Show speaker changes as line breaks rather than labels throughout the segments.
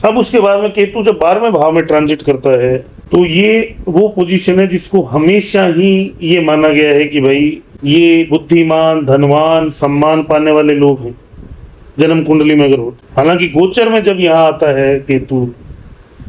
अब उसके बाद में केतु जब 12वें भाव में ट्रांजिट करता है तो ये वो पोजीशन है जिसको हमेशा ही ये माना गया है कि भाई ये बुद्धिमान, धनवान, सम्मान पाने वाले लोग हैं जन्म कुंडली में अगर हो। हालांकि गोचर में जब यहाँ आता है केतु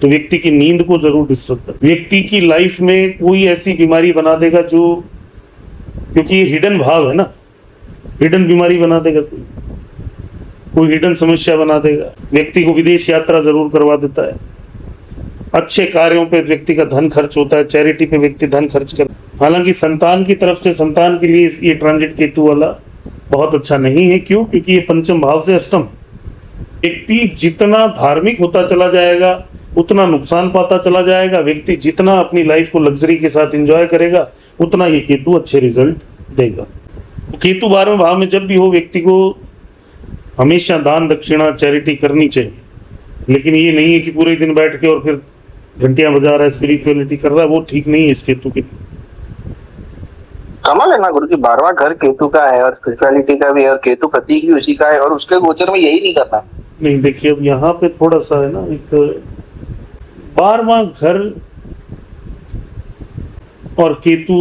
तो व्यक्ति की नींद को जरूर डिस्टर्ब कर, व्यक्ति की लाइफ में कोई ऐसी बीमारी बना देगा जो, क्योंकि ये हिडन भाव है ना, हिडन बीमारी बना देगा, कोई हिडन समस्या बना देगा, व्यक्ति को विदेश यात्रा जरूर करवा देता है, अच्छे कार्यों पे व्यक्ति का धन खर्च होता है, चैरिटी पे व्यक्ति धन खर्च कर। हालांकि संतान की तरफ से संतान के लिए ये ट्रांजिट केतु वाला बहुत अच्छा नहीं है। क्यों? क्योंकि ये पंचम भाव से अष्टम। व्यक्ति जितना धार्मिक होता चला जाएगा उतना नुकसान पाता चला जाएगा, व्यक्ति जितना अपनी लाइफ को लग्जरी के साथ एंजॉय करेगा उतना ये केतु अच्छे रिजल्ट देगा। केतु 12वें भाव में जब भी हो व्यक्ति को हमेशा दान दक्षिणा चैरिटी करनी चाहिए, लेकिन ये नहीं है कि पूरे दिन बैठ के और फिर घंटियां बजा रहा है, स्पिरिचुअलिटी कर रहा है, वो ठीक नहीं है इस केतु के।
कमाल है ना गुरु जी, 12वां घर केतु का है और स्पिरिचुअलिटी का भी है और केतु प्रतीक भी उसी का है और उसके गोचर में यही नहीं करना।
नहीं देखिए, अब यहाँ पे थोड़ा सा है ना, एक 12वां घर और केतु,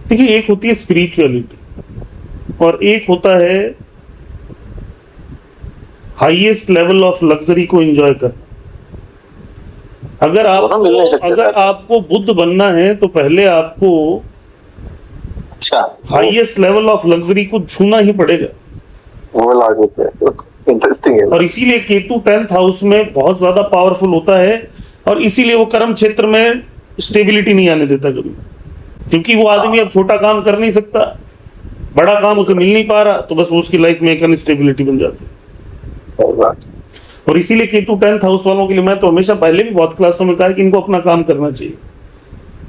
देखिए एक होती है स्पिरिचुअलिटी और एक होता है हाईएस्ट लेवल ऑफ लग्जरी को एंजॉय करना। अगर आपको बुद्ध बनना है तो पहले आपको हाईएस्ट लेवल ऑफ लग्जरी को छूना ही पड़ेगा।
वो लॉजिक है, इंटरेस्टिंग है।
और इसीलिए केतु 10th हाउस में बहुत ज्यादा पावरफुल होता है और इसीलिए वो कर्म क्षेत्र में स्टेबिलिटी नहीं आने देता कभी, क्योंकि वो आदमी अब छोटा काम कर नहीं सकता, बड़ा काम उसे मिल नहीं पा रहा, तो बस उसकी लाइफ में एक अनस्टेबिलिटी बन जाती है। और इसीलिए केतु 10th हाउस वालों के लिए मैं तो हमेशा पहले भी बहुत क्लासों में कहा कि इनको अपना काम करना चाहिए,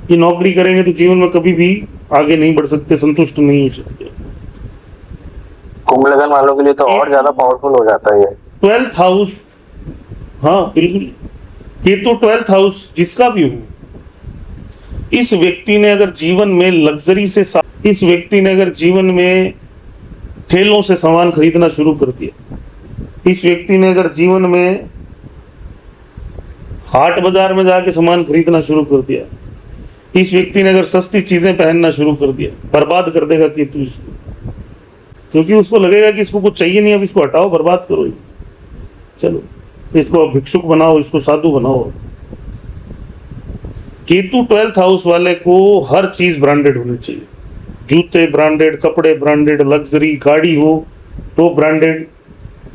कि नौकरी करेंगे तो जीवन में कभी भी आगे नहीं बढ़ सकते, संतुष्ट नहीं हो सकते।
कुंभ लगन वालों के लिए तो और ज्यादा पावरफुल हो जाता है
12th हाउस। हाँ बिल्कुल, केतु 12th हाउस जिसका भी हो, इस व्यक्ति ने अगर जीवन में लग्जरी से, इस व्यक्ति ने अगर जीवन में ठेलों से सामान खरीदना शुरू कर दिया, इस व्यक्ति ने अगर जीवन में हाट बाजार में जाके सामान खरीदना शुरू कर दिया, इस व्यक्ति ने अगर सस्ती चीजें पहनना शुरू कर दिया, बर्बाद कर देगा केतु इसको, क्योंकि उसको लगेगा कि इसको कुछ चाहिए नहीं, अब इसको हटाओ, बर्बाद करो, चलो इसको भिक्षुक बनाओ, इसको साधु बनाओ। केतु 12th हाउस वाले को हर चीज ब्रांडेड होनी चाहिए, जूते ब्रांडेड, कपड़े ब्रांडेड, लग्जरी गाड़ी हो तो ब्रांडेड,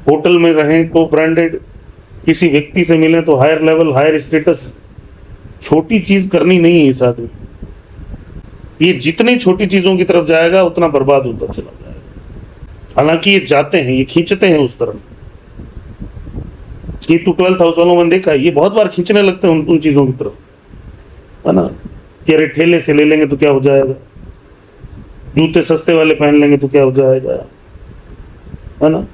होटल में रहें तो ब्रांडेड, किसी व्यक्ति से मिलें तो हायर लेवल, हायर स्टेटस। छोटी चीज करनी नहीं है इस आदमी, ये जितनी छोटी चीजों की तरफ जाएगा उतना बर्बाद होता चला जाएगा। हालांकि ये जाते हैं, ये खींचते हैं उस तरफ। केतु 12th हाउस वालों में देखा है, ये बहुत बार खींचने लगते हैं उन चीजों की तरफ, है ना, कि अरे ठेले से ले लेंगे तो क्या हो जाएगा, जूते सस्ते वाले पहन लेंगे तो क्या हो जाएगा, है ना,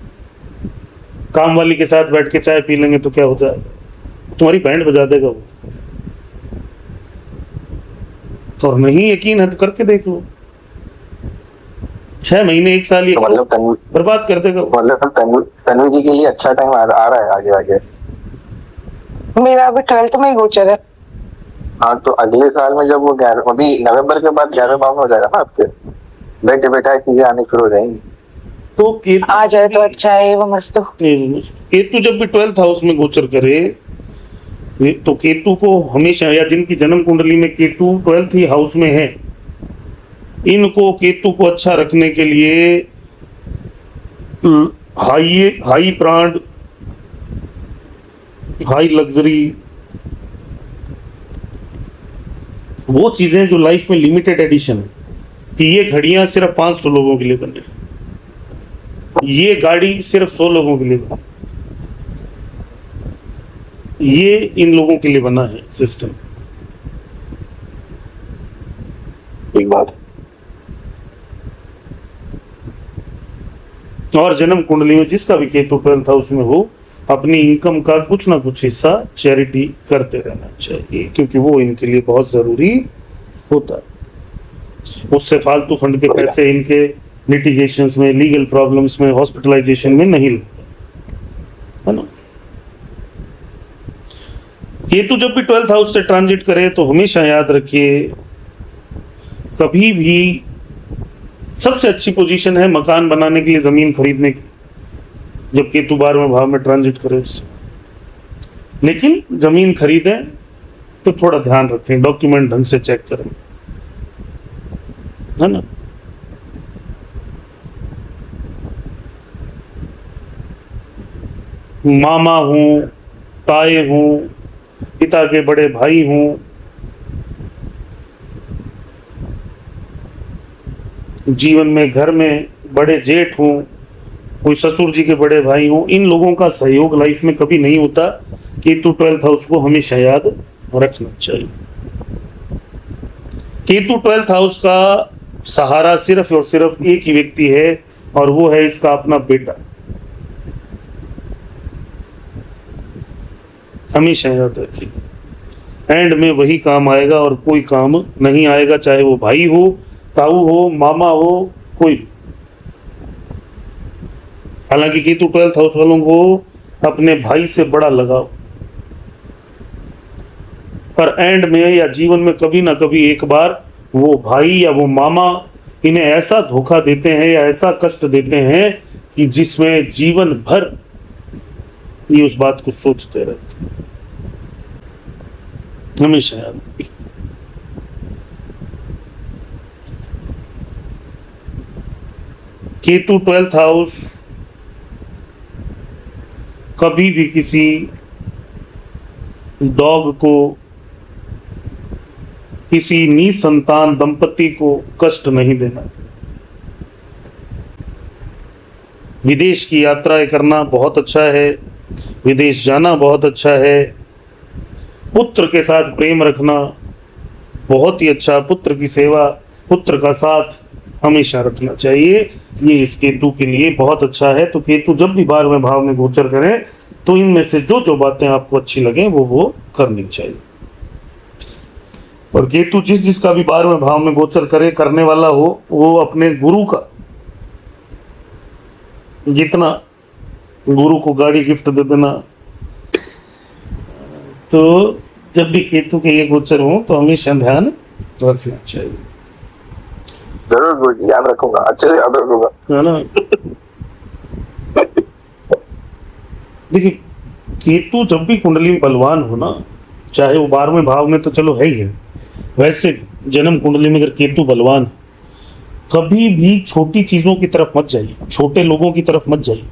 काम वाली के साथ बैठ के चाय पी लेंगे तो क्या हो जाएगा, तुम्हारी बैंड बजा देगा वो। और नहीं यकीन है तो करके देख लो, 6 महीने 1 साल ये
मतलब
बर्बाद कर देगा।
मतलब तन्वी जी के लिए अच्छा टाइम आ रहा है आगे आगे।
मेरा अभी 12th में ही गोचर है।
हाँ तो अगले साल में जब वो अभी नवंबर के बाद 11वें भाव में हो जाएगा ना आपके, बैठे बैठा चीजें आनी शुरू हो जाएंगी,
तो केतु
आ जाए तो अच्छा है, वो मस्त।
केतु जब भी 12th हाउस में गोचर करे तो केतु को हमेशा, या जिनकी जन्म कुंडली में केतु 12th ही हाउस में है, इनको केतु को अच्छा रखने के लिए हाई ब्रांड, हाई लग्जरी, वो चीजें जो लाइफ में लिमिटेड एडिशन है, कि ये घड़ियां सिर्फ 500 लोगों के लिए बने, ये गाड़ी सिर्फ 100 लोगों के लिए बना, ये इन लोगों के लिए बना है सिस्टम।
एक बात।
और जन्म कुंडली में जिसका भी केतु 12th हाउस में हो, अपनी इनकम का कुछ ना कुछ हिस्सा चैरिटी करते रहना चाहिए, क्योंकि वो इनके लिए बहुत जरूरी होता है। उससे फालतू फंड के पैसे इनके लिटिगेशंस में, लीगल प्रॉब्लम्स में, हॉस्पिटलाइजेशन में नहीं लगते। है ना। केतु जब भी 12th हाउस से ट्रांजिट करे तो हमेशा याद रखिए, कभी भी सबसे अच्छी पोजीशन है मकान बनाने के लिए, जमीन खरीदने की, जब केतु 12वें भाव में ट्रांजिट करे उससे। लेकिन जमीन खरीदें तो थोड़ा ध्यान रखें, डॉक्यूमेंट ढंग से चेक करें, है ना। मामा हूं, ताए हूं, पिता के बड़े भाई हूं, जीवन में घर में बड़े जेठ हूं, कोई ससुर जी के बड़े भाई हूं, इन लोगों का सहयोग लाइफ में कभी नहीं होता। केतु 12th हाउस को हमेशा याद रखना चाहिए। केतु 12th हाउस का सहारा सिर्फ और सिर्फ एक ही व्यक्ति है, और वो है इसका अपना बेटा। हमेशा याद रखिए, एंड में वही काम आएगा और कोई काम नहीं आएगा, चाहे वो भाई हो, ताऊ हो, मामा हो, कोई। हालांकि केतु 12th हाउस वालों को अपने भाई से बड़ा लगाव, पर एंड में या जीवन में कभी ना कभी एक बार वो भाई या वो मामा इन्हें ऐसा धोखा देते हैं या ऐसा कष्ट देते हैं कि जिसमें जीवन भर ये उस बात को सोचते रहते हैं। हमेशा याद रखिए। केतु 12th हाउस कभी भी किसी डॉग को, किसी निसंतान दंपति को कष्ट नहीं देना। विदेश की यात्राएं करना बहुत अच्छा है, विदेश जाना बहुत अच्छा है, पुत्र के साथ प्रेम रखना बहुत ही अच्छा, पुत्र की सेवा, पुत्र का साथ हमेशा रखना चाहिए, ये इस केतु के लिए बहुत अच्छा है। तो केतु जब भी 12वें भाव में गोचर करें तो इनमें से जो जो बातें आपको अच्छी लगे वो करनी चाहिए। और केतु जिसका भी 12वें भाव में गोचर करे, करने वाला हो, वो अपने गुरु का, जितना गुरु को गाड़ी गिफ्ट दे देना। तो जब भी केतु के ये गोचर हो तो हमेशा ध्यान रखना चाहिए।
जरूर गुरुजी, याद रखूंगा, अच्छे से याद रखूंगा,
है ना। देखिए, केतु जब भी कुंडली में बलवान हो ना, चाहे वो 12वें भाव में तो चलो है ही है, वैसे जन्म कुंडली में अगर केतु बलवान, कभी भी छोटी चीजों की तरफ मत जाइए, छोटे लोगों की तरफ मत जाइए,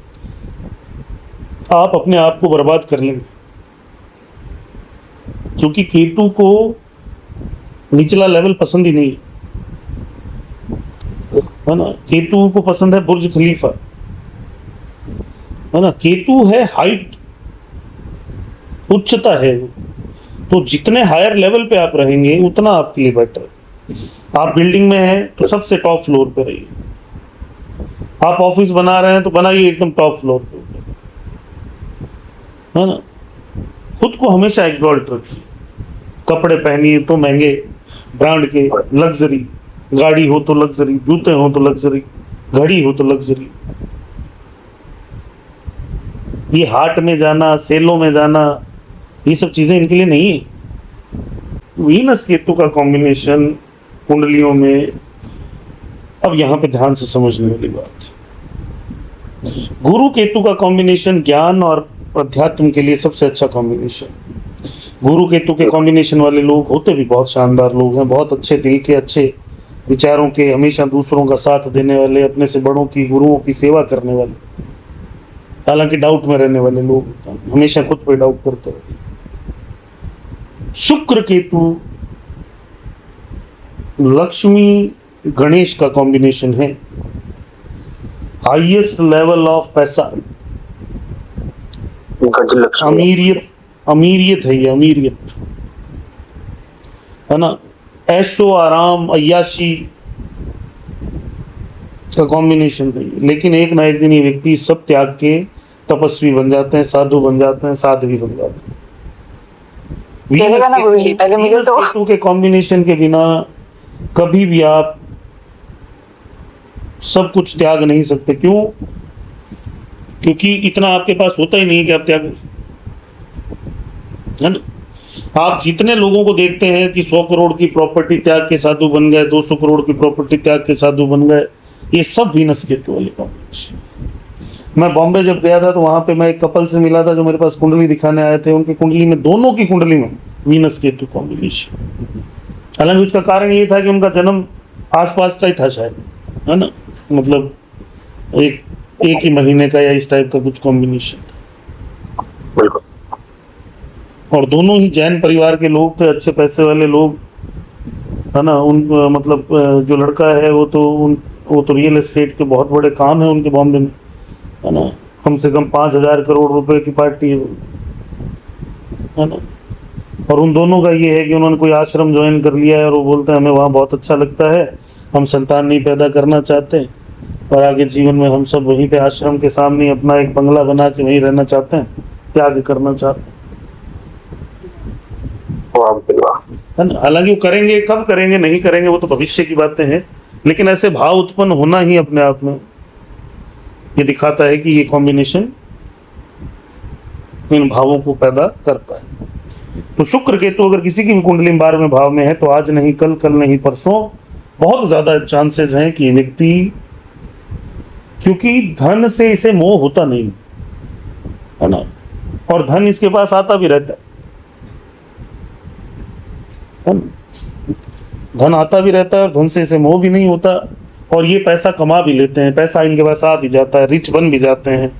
आप अपने आप को बर्बाद कर लेंगे। क्योंकि केतु को निचला लेवल पसंद ही नहीं है ना। केतु को पसंद है बुर्ज खलीफा, है ना। केतु है हाइट, उच्चता है। तो जितने हायर लेवल पे आप रहेंगे उतना आपके लिए बेटर है। आप बिल्डिंग में हैं तो सबसे टॉप फ्लोर पे रहिए, आप ऑफिस बना रहे हैं तो बनाइए एकदम टॉप फ्लोर पे, है ना। खुद को हमेशा एक्सॉल्ट रखिए, कपड़े पहनिए तो महंगे ब्रांड के, लग्जरी, गाड़ी हो तो लग्जरी, जूते हो तो लग्जरी, घड़ी हो तो लग्जरी। ये हाट में जाना, सेलों में जाना, ये सब चीजें इनके लिए नहीं है। वीनस केतु का कॉम्बिनेशन कुंडलियों में, अब यहाँ पे ध्यान से समझने वाली बात, गुरु केतु का कॉम्बिनेशन ज्ञान और अध्यात्म के लिए सबसे अच्छा कॉम्बिनेशन। गुरु केतु के कॉम्बिनेशन वाले लोग होते भी बहुत शानदार लोग हैं, बहुत अच्छे दिल के, अच्छे विचारों के, हमेशा दूसरों का साथ देने वाले, अपने से बड़ों की, गुरुओं की सेवा करने वाले, हालांकि डाउट में रहने वाले लोग, हमेशा खुद पे डाउट करते हैं। शुक्र केतु लक्ष्मी गणेश का कॉम्बिनेशन है, हाईएस्ट लेवल ऑफ पैसा, अमीरियत, अमीरियत है ये, अमीरियत, है ना। ऐशो आराम, अय्याशी का कॉम्बिनेशन है। लेकिन एक ना एक दिन ये व्यक्ति सब त्याग के तपस्वी बन जाते हैं, साधु बन जाते हैं, साध्वी बन जाते हैं।
चलेगा ना गुरुजी, पहले मिले तो।
केतु के कॉम्बिनेशन के बिना कभी भी आप सब कुछ त्याग नहीं सकते। क्यों? क्योंकि इतना आपके पास होता ही नहीं है कि आप त्याग, है ना। आप जितने लोगों को देखते हैं कि 100 करोड़ की प्रॉपर्टी त्याग के साधु बन गए, 200 करोड़ की प्रॉपर्टी त्याग के साधु बन गए, ये सब वीनस केतु वाले कॉम्बिनेशन। मैं बॉम्बे जब गया था तो वहां पे मैं एक कपल से मिला था जो मेरे पास कुंडली दिखाने आए थे। उनकी कुंडली में, दोनों की कुंडली में वीनस केतु कॉम्बिनेशन। हालांकि उसका कारण ये था कि उनका जन्म आसपास का ही था शायद, है ना, मतलब एक ही महीने का या इस टाइप का कुछ कॉम्बिनेशन था।
बिल्कुल।
और दोनों ही जैन परिवार के लोग थे, अच्छे पैसे वाले लोग, है ना। उन मतलब जो लड़का है वो तो रियल एस्टेट के बहुत बड़े काम है उनके बॉम्बे में, है ना। कम से कम 5,000 करोड़ रुपए की पार्टी है ना। और उन दोनों का ये है कि उन्होंने कोई आश्रम ज्वाइन कर लिया है और वो बोलते हैं हमें वहाँ बहुत अच्छा लगता है, हम संतान नहीं पैदा करना चाहते और आगे जीवन में हम सब वहीं पे आश्रम के सामने अपना एक बंगला बना के वहीं रहना चाहते हैं, त्याग करना चाहते हैं, है ना। हालांकि वो करेंगे, कब करेंगे नहीं करेंगे वो तो भविष्य की बातें हैं, लेकिन ऐसे भाव उत्पन्न होना ही अपने आप में ये दिखाता है कि ये कॉम्बिनेशन इन भावों को पैदा करता है। तो शुक्र केतु अगर किसी की भी कुंडली 12वें भाव में है तो आज नहीं कल, कल नहीं परसों बहुत ज्यादा चांसेस हैं कि व्यक्ति, क्योंकि धन से इसे मोह होता नहीं, है ना, और धन इसके पास आता भी रहता है ना? धन आता भी रहता है और धन से इसे मोह भी नहीं होता, और ये पैसा कमा भी लेते हैं, पैसा इनके पास आ भी जाता है, रिच बन भी जाते हैं,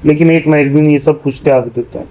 लेकिन एक ना एक दिन ये सब कुछ त्याग देते हैं।